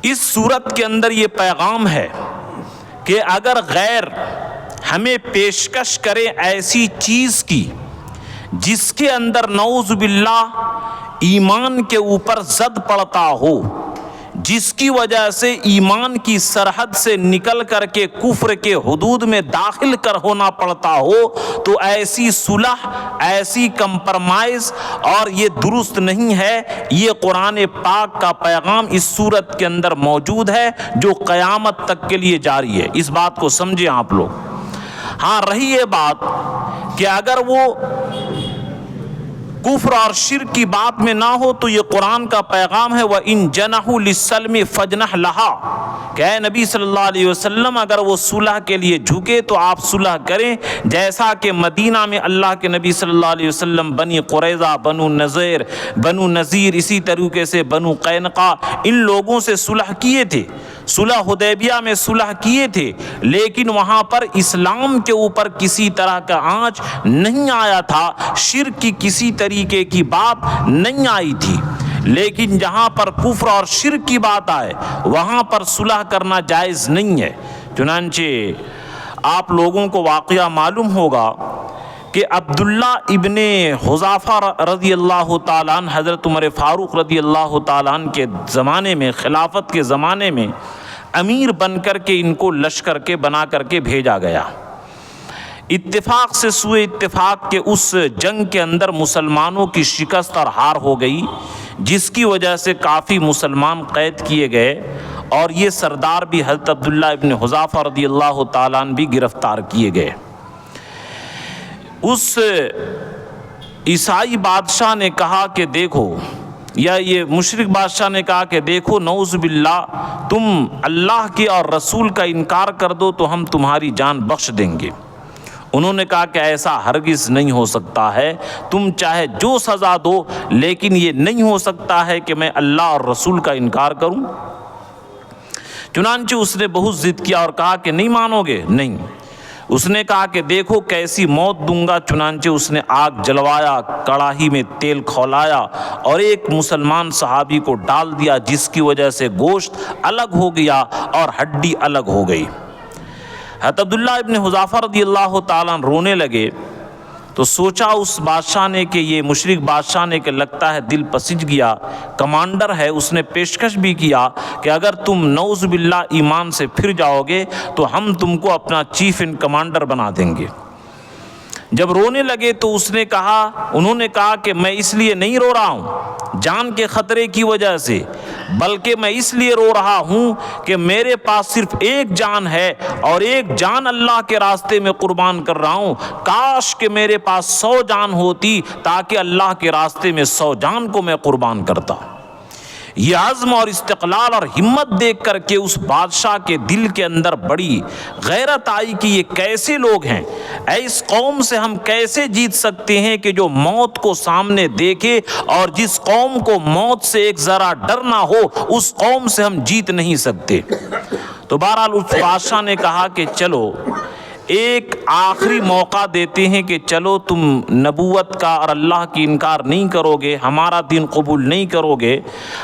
اس صورت کے اندر یہ پیغام ہے کہ اگر غیر ہمیں پیشکش کرے ایسی چیز کی جس کے اندر نعوذ باللہ ایمان کے اوپر زد پڑتا ہو، جس کی وجہ سے ایمان کی سرحد سے نکل کر کے کفر کے حدود میں داخل کر ہونا پڑتا ہو، تو ایسی صلح، ایسی کمپرمائز اور یہ درست نہیں ہے۔ یہ قرآن پاک کا پیغام اس سورت کے اندر موجود ہے جو قیامت تک کے لیے جاری ہے۔ اس بات کو سمجھیں آپ لوگ۔ ہاں رہی یہ بات کہ اگر وہ کفر اور شرک کی بات میں نہ ہو تو یہ قرآن کا پیغام ہے، وَإِن جَنَحُوا لِلسَّلْمِ فَاجْنَحْ لَهَا، کہ اے نبی صلی اللہ علیہ وسلم اگر وہ صلح کے لیے جھکے تو آپ صلح کریں، جیسا کہ مدینہ میں اللہ کے نبی صلی اللہ علیہ وسلم بنی قریظہ، بنو نذیر، اسی طریقے سے بنو قینقاع، ان لوگوں سے صلح کیے تھے، صلح حدیبیہ میں صلح کیے تھے، لیکن وہاں پر اسلام کے اوپر کسی طرح کا آنچ نہیں آیا تھا، شرک کی کسی طریقے کی بات نہیں آئی تھی۔ لیکن جہاں پر کفر اور شرک کی بات آئے وہاں پر صلح کرنا جائز نہیں ہے۔ چنانچہ آپ لوگوں کو واقعہ معلوم ہوگا کہ عبداللہ ابن حذافہ رضی اللہ تعالیٰ عنہ حضرت عمر فاروق رضی اللہ تعالیٰ عنہ کے زمانے میں، خلافت کے زمانے میں امیر بن کر کے ان کو لشکر کے بنا کر کے بھیجا گیا۔ اتفاق سے سوئے اتفاق کے اس جنگ کے اندر مسلمانوں کی شکست اور ہار ہو گئی، جس کی وجہ سے کافی مسلمان قید کیے گئے، اور یہ سردار بھی حضرت عبداللہ ابن حذافہ رضی اللہ تعالیٰ عنہ بھی گرفتار کیے گئے۔ اس عیسائی بادشاہ نے کہا کہ دیکھو، یا یہ مشرک بادشاہ نے کہا کہ دیکھو نعوذ باللہ، تم اللہ کے اور رسول کا انکار کر دو تو ہم تمہاری جان بخش دیں گے۔ انہوں نے کہا کہ ایسا ہرگز نہیں ہو سکتا ہے، تم چاہے جو سزا دو لیکن یہ نہیں ہو سکتا ہے کہ میں اللہ اور رسول کا انکار کروں۔ چنانچہ اس نے بہت ضد کیا اور کہا کہ نہیں مانو گے؟ نہیں۔ اس نے کہا کہ دیکھو کیسی موت دوں گا۔ چنانچہ اس نے آگ جلوایا، کڑاہی میں تیل کھولایا اور ایک مسلمان صحابی کو ڈال دیا، جس کی وجہ سے گوشت الگ ہو گیا اور ہڈی الگ ہو گئی۔ حضرت عبداللہ ابن حذافہ رضی اللہ تعالیٰ رونے لگے تو سوچا اس بادشاہ نے کہ یہ مشرک بادشاہ نے کہ لگتا ہے دل پسج گیا، کمانڈر ہے، اس نے پیشکش بھی کیا کہ اگر تم نعوذ باللہ ایمان سے پھر جاؤ گے تو ہم تم کو اپنا چیف ان کمانڈر بنا دیں گے۔ جب رونے لگے تو انہوں نے کہا کہ میں اس لیے نہیں رو رہا ہوں جان کے خطرے کی وجہ سے، بلکہ میں اس لیے رو رہا ہوں کہ میرے پاس صرف ایک جان ہے اور ایک جان اللہ کے راستے میں قربان کر رہا ہوں۔ کاش کہ میرے پاس 100 جان ہوتی تاکہ اللہ کے راستے میں 100 جان کو میں قربان کرتا۔ یہ عزم اور استقلال اور ہمت دیکھ کر کے اس بادشاہ کے دل کے اندر بڑی غیرت آئی کہ یہ کیسے لوگ ہیں، اس قوم سے ہم کیسے جیت سکتے ہیں کہ جو موت کو سامنے دیکھے، اور جس قوم کو موت سے ایک ذرا ڈر نہ ہو اس قوم سے ہم جیت نہیں سکتے۔ تو بہرحال اس بادشاہ نے کہا کہ چلو ایک آخری موقع دیتے ہیں کہ چلو تم نبوت کا اور اللہ کی انکار نہیں کرو گے، ہمارا دین قبول نہیں کرو گے،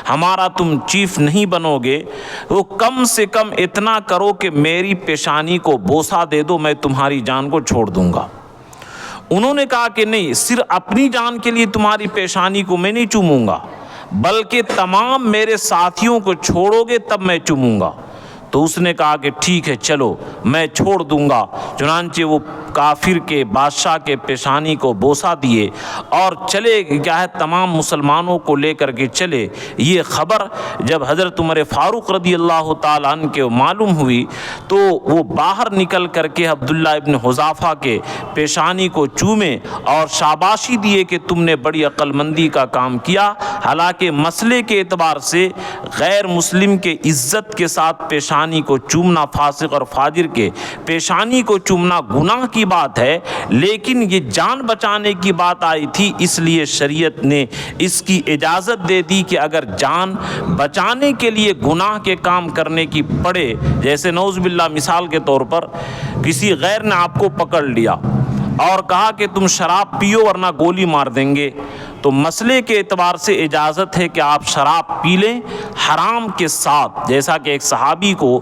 ہمارا تم چیف نہیں بنو گے، تو کم سے کم اتنا کرو کہ میری پیشانی کو بوسہ دے دو، میں تمہاری جان کو چھوڑ دوں گا۔ انہوں نے کہا کہ نہیں، صرف اپنی جان کے لیے تمہاری پیشانی کو میں نہیں چوموں گا، بلکہ تمام میرے ساتھیوں کو چھوڑو گے تب میں چوموں گا۔ تو اس نے کہا کہ ٹھیک ہے چلو میں چھوڑ دوں گا۔ چنانچہ وہ کافر کے بادشاہ کے پیشانی کو بوسہ دیے اور چلے، کیا ہے، تمام مسلمانوں کو لے کر کے چلے۔ یہ خبر جب حضرت عمر فاروق رضی اللہ تعالیٰ عنہ کے معلوم ہوئی تو وہ باہر نکل کر کے عبداللہ ابن حذافہ کے پیشانی کو چومے اور شاباشی دیے کہ تم نے بڑی عقل مندی کا کام کیا۔ حالانکہ مسئلے کے اعتبار سے غیر مسلم کے عزت کے ساتھ پیشانی کو چومنا، فاسق اور فاجر کے پیشانی کو چومنا گناہ کی بات ہے، لیکن یہ جان بچانے کی بات آئی تھی، اس لیے شریعت نے اس کی اجازت دے دی کہ اگر جان بچانے کے لیے گناہ کے کام کرنے کی پڑے، جیسے نعوذ باللہ مثال کے طور پر کسی غیر نے آپ کو پکڑ لیا اور کہا کہ تم شراب پیو ورنہ گولی مار دیں گے، تو مسئلے کے اعتبار سے اجازت ہے کہ آپ شراب پی لیں حرام کے ساتھ، جیسا کہ ایک صحابی کو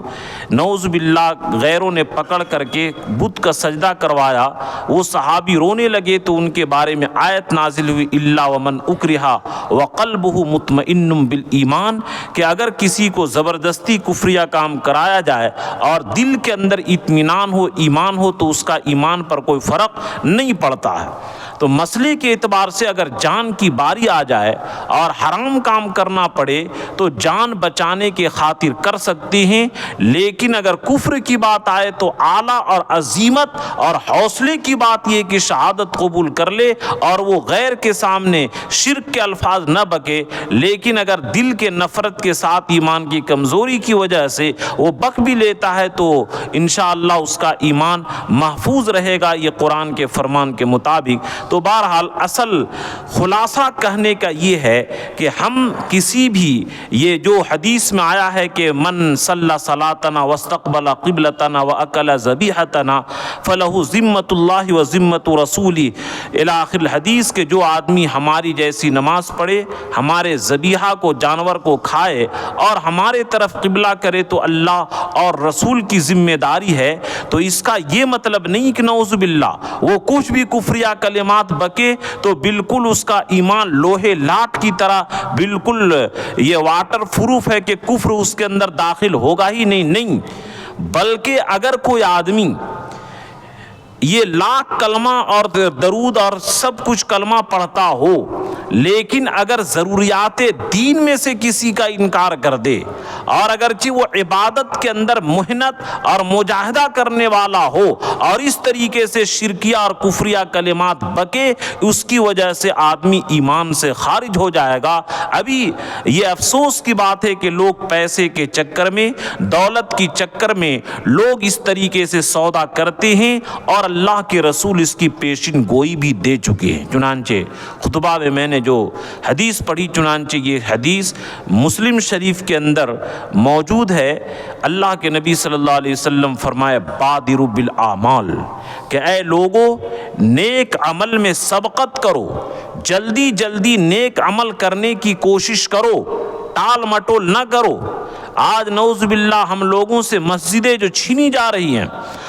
نعوذ باللہ غیروں نے پکڑ کر کے بت کا سجدہ کروایا، وہ صحابی رونے لگے تو ان کے بارے میں آیت نازل ہوئی الا ومن اکرہ وقلبہ مطمئن بالایمان، کہ اگر کسی کو زبردستی کفریہ کام کرایا جائے اور دل کے اندر اطمینان ہو، ایمان ہو، تو اس کا ایمان پر کوئی فرق نہیں پڑتا ہے۔ تو مسئلے کے اعتبار سے اگر جان کی باری آ جائے اور حرام کام کرنا پڑے تو جان بچانے کے خاطر کر سکتے ہیں، لیکن اگر کفر کی بات آئے تو اعلیٰ اور عزیمت اور حوصلے کی بات یہ کہ شہادت قبول کر لے اور وہ غیر کے سامنے شرک کے الفاظ نہ بکے، لیکن اگر دل کے نفرت کے ساتھ ایمان کی کمزوری کی وجہ سے وہ بک بھی لیتا ہے تو انشاءاللہ اس کا ایمان محفوظ رہے گا، یہ قرآن کے فرمان کے مطابق۔ تو بہرحال اصل خلاصہ کہنے کا یہ ہے کہ ہم کسی بھی، یہ جو حدیث میں آیا ہے کہ من صلی صلاتنا واستقبل قبلتنا واکل ذبیحتنا فلہ ذمۃ اللہ و ذمۃ رسولی الی آخر الحدیث، کہ جو آدمی ہماری جیسی نماز پڑھے، ہمارے ذبیحہ کو، جانور کو کھائے اور ہمارے طرف قبلہ کرے تو اللہ اور رسول کی ذمہ داری ہے۔ تو اس کا یہ مطلب نہیں کہ نعوذ باللہ وہ کچھ بھی کفریہ کلمات بکے تو بالکل اس کا ایمان لوہے لاٹ کی طرح بالکل یہ واٹر پروف ہے کہ کفر اس کے اندر داخل ہوگا ہی نہیں، بلکہ اگر کوئی آدمی یہ لاکھ کلمہ اور درود اور سب کچھ کلمہ پڑھتا ہو، لیکن اگر ضروریات دین میں سے کسی کا انکار کر دے اور اگرچہ وہ عبادت کے اندر محنت اور مجاہدہ کرنے والا ہو اور اس طریقے سے شرکیہ اور کفریہ کلمات بکے، اس کی وجہ سے آدمی ایمان سے خارج ہو جائے گا۔ ابھی یہ افسوس کی بات ہے کہ لوگ پیسے کے چکر میں، دولت کی چکر میں لوگ اس طریقے سے سودا کرتے ہیں اور اللہ کے رسول اس کی پیشن گوئی بھی دے چکے ہیں۔ چنانچہ خطبہ میں میں نے جو حدیث پڑھی، چنانچہ یہ حدیث مسلم شریف کے اندر موجود ہے۔ اللہ کے نبی صلی اللہ علیہ وسلم فرمائے بادروا بالاعمال، کہ اے لوگو نیک عمل میں سبقت کرو، جلدی جلدی نیک عمل کرنے کی کوشش کرو، ٹال مٹول نہ کرو۔ آج نعوذ باللہ ہم لوگوں سے مسجدیں جو چھینی جا رہی ہیں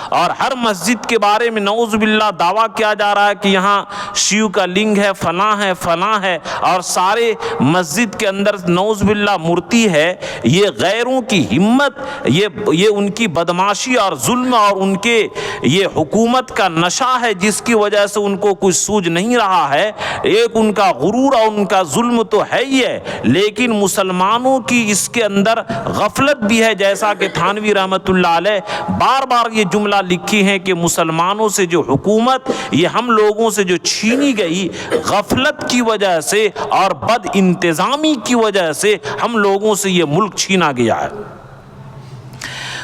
اور ہر مسجد کے بارے میں نعوذ باللہ دعویٰ کیا جا رہا ہے کہ یہاں شیو کا لنگ ہے، فلاں ہے اور سارے مسجد کے اندر نعوذ باللہ مورتی ہے۔ یہ غیروں کی ہمت، یہ ان کی بدماشی اور ظلم اور ان کے یہ حکومت کا نشہ ہے جس کی وجہ سے ان کو کچھ سوجھ نہیں رہا ہے۔ ایک ان کا غرور اور ان کا ظلم تو ہے ہی ہے، لیکن مسلمانوں کی اس کے اندر غفلت بھی ہے، جیسا کہ تھانوی رحمۃ اللہ علیہ بار بار یہ جملہ لکھی ہیں کہ مسلمانوں سے جو حکومت یہ ہم لوگوں سے جو چھینی گئی، غفلت کی وجہ سے اور بد انتظامی کی وجہ سے ہم لوگوں سے یہ ملک چھینا گیا ہے۔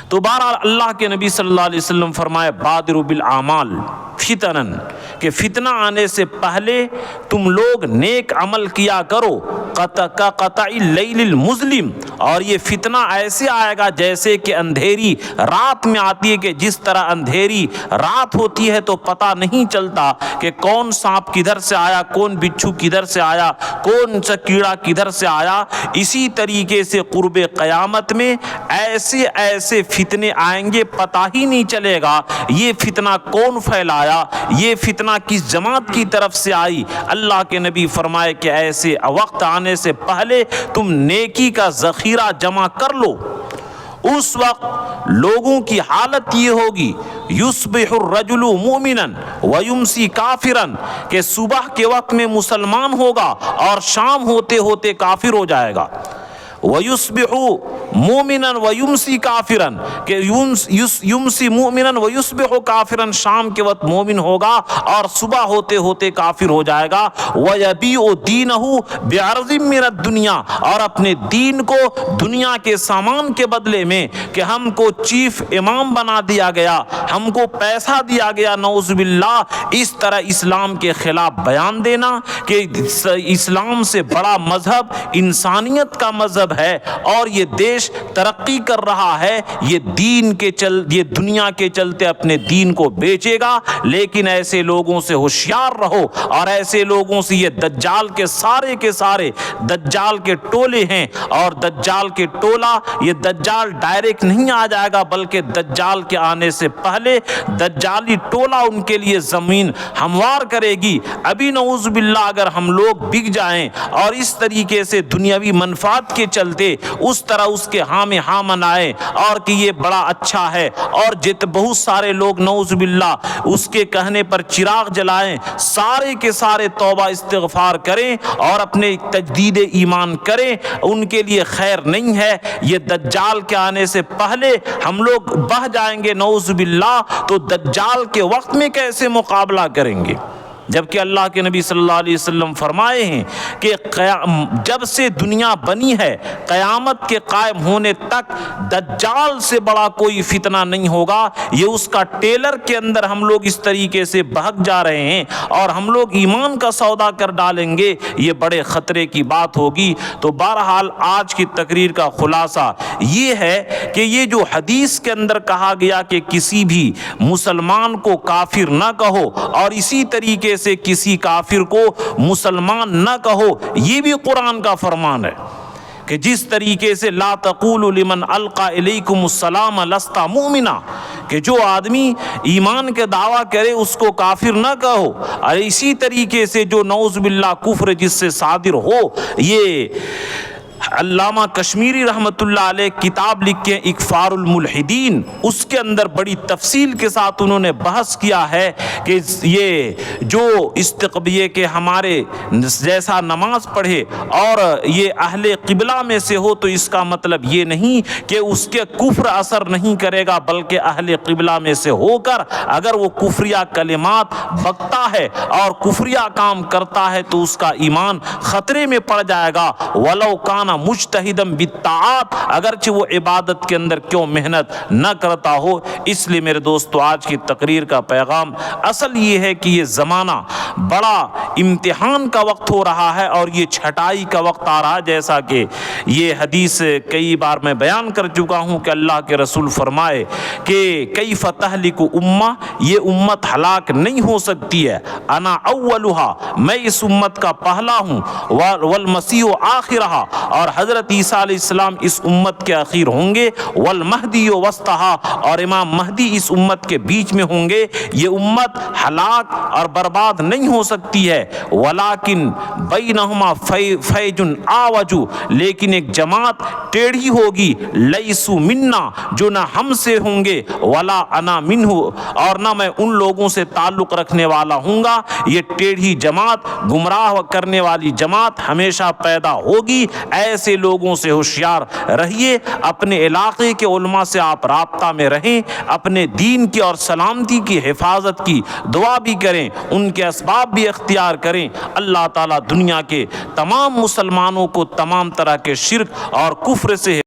تو بہرحال اللہ کے نبی صلی اللہ علیہ وسلم فرمائے بادروا بالاعمال فتنن، کہ فتنہ آنے سے پہلے تم لوگ نیک عمل کیا کرو قطع اللیل المظلم، اور یہ فتنہ ایسے آئے گا جیسے کہ اندھیری رات میں آتی ہے، کہ جس طرح اندھیری رات ہوتی ہے تو پتہ نہیں چلتا کہ کون سانپ کدھر سے آیا، کون بچھو کدھر سے آیا، کون سا کیڑا کدھر سے آیا، اسی طریقے سے قرب قیامت میں ایسے فتنے آئیں گے پتہ ہی نہیں چلے گا یہ فتنہ کون پھیلایا، یہ فتنہ کس جماعت کی طرف سے آئی۔ اللہ کے نبی فرمائے کہ ایسے وقت آنے سے پہلے تم نیکی کا ذخیرہ جمع کر لو۔ اس وقت لوگوں کی حالت یہ ہوگی یصبح الرجل مؤمنا ویمسی کافرا، کہ صبح کے وقت میں مسلمان ہوگا اور شام ہوتے ہوتے کافر ہو جائے گا۔ وَيُصْبِحُ مُؤْمِنًا وَيُمْسِي كَافِرًا، کہ یمسی مؤمنا وَيُصْبِحُ كَافِرًا، شام کے وقت مومن ہوگا اور صبح ہوتے ہوتے کافر ہو جائے گا۔ وَيَبِيعُ دِينَهُ بِعَرْضٍ مِّنَ الدُّنْيَا، اور اپنے دین کو دنیا کے سامان کے بدلے میں، کہ ہم کو چیف امام بنا دیا گیا، ہم کو پیسہ دیا گیا، نعوذ باللہ، اس طرح اسلام کے خلاف بیان دینا کہ اسلام سے بڑا مذہب انسانیت کا مذہب ہے اور یہ دیش ترقی کر رہا ہے، یہ دنیا کے چلتے اپنے دین کو بیچے گا۔ لیکن ایسے لوگوں سے ہوشیار رہو، اور ایسے لوگوں سے، یہ دجال کے سارے دجال کے ٹولے ہیں، اور دجال کے ٹولہ، یہ دجال ڈائریکٹ نہیں آ جائے گا، بلکہ دجال کے آنے سے پہلے دجالی ٹولہ ان کے لیے زمین ہموار کرے گی۔ ابھی نعوذ باللہ اگر ہم لوگ بک جائیں اور اس طریقے سے دنیاوی منفعت کے چلتے اس طرح اس کے ہاں میں ہاں منائیں اور کہ یہ بڑا اچھا ہے، اور بہت سارے لوگ نعوذ باللہ اس کے کہنے پر چراغ جلائیں، سارے کے سارے توبہ استغفار کریں اور اپنے تجدید ایمان کریں، ان کے لیے خیر نہیں ہے۔ یہ دجال کے آنے سے پہلے ہم لوگ بہہ جائیں گے نعوذ باللہ، تو دجال کے وقت میں کیسے مقابلہ کریں گے؟ جبکہ اللہ کے نبی صلی اللہ علیہ وسلم فرمائے ہیں کہ جب سے دنیا بنی ہے قیامت کے قائم ہونے تک دجال سے بڑا کوئی فتنہ نہیں ہوگا۔ یہ اس کا ٹیلر کے اندر ہم لوگ اس طریقے سے بہک جا رہے ہیں اور ہم لوگ ایمان کا سودا کر ڈالیں گے، یہ بڑے خطرے کی بات ہوگی۔ تو بہرحال آج کی تقریر کا خلاصہ یہ ہے کہ یہ جو حدیث کے اندر کہا گیا کہ کسی بھی مسلمان کو کافر نہ کہو، اور اسی طریقے سے کسی کافر کو مسلمان نہ کہو، یہ بھی قرآن کا فرمان ہے کہ جس طریقے سے لا تقولوا لمن القى الیکم السلام لست مؤمنا، کہ جو آدمی ایمان کے دعویٰ کرے اس کو کافر نہ کہو، اور اسی طریقے سے جو نعوذ باللہ کفر جس سے صادر ہو، یہ علامہ کشمیری رحمۃ اللہ علیہ کتاب لکھے اکفار الملحدین، اس کے اندر بڑی تفصیل کے ساتھ انہوں نے بحث کیا ہے کہ یہ جو استقبیہ کے ہمارے جیسا نماز پڑھے اور یہ اہل قبلہ میں سے ہو، تو اس کا مطلب یہ نہیں کہ اس کے کفر اثر نہیں کرے گا، بلکہ اہل قبلہ میں سے ہو کر اگر وہ کفریہ کلمات بکتا ہے اور کفریہ کام کرتا ہے تو اس کا ایمان خطرے میں پڑ جائے گا۔ ولو کان مجتہدم بالطاعات، اگرچہ وہ عبادت کے اندر کیوں محنت نہ کرتا ہو۔ اس لیے میرے دوستو آج کی تقریر کا پیغام اصل یہ ہے کہ یہ زمانہ بڑا امتحان کا وقت ہو رہا ہے اور یہ چھٹائی کا وقت آ رہا ہے، جیسا کہ یہ حدیث کئی بار میں بیان کر چکا ہوں کہ اللہ کے رسول فرمائے کہ کیف تہلک امہ، یہ امت ہلاک نہیں ہو سکتی ہے، انا اولھا، میں اس امت کا پہلا ہوں، والمسیح آخرھا، اور حضرت عیسیٰ علیہ السلام اس امت کے اخیر ہوں گے، والمہدی وسطھا، اور امام مہدی اس امت کے بیچ میں ہوں گے۔ یہ امت ہلاک اور برباد نہیں ہو سکتی ہے، ولیکن بینہما فیج آوج، لیکن ایک جماعت ٹیڑھی ہوگی، لیسو منا، جو نہ ہم سے ہوں گے، ولا انا منہ، اور نہ میں ان لوگوں سے تعلق رکھنے والا ہوں گا۔ یہ ٹیڑھی جماعت، گمراہ کرنے والی جماعت ہمیشہ پیدا ہوگی۔ ایسے لوگوں سے ہوشیار رہیے، اپنے علاقے کے علماء سے آپ رابطہ میں رہیں، اپنے دین کی اور سلامتی کی حفاظت کی دعا بھی کریں، ان کے اسباب بھی اختیار کریں۔ اللہ تعالیٰ دنیا کے تمام مسلمانوں کو تمام طرح کے شرک اور کفر سے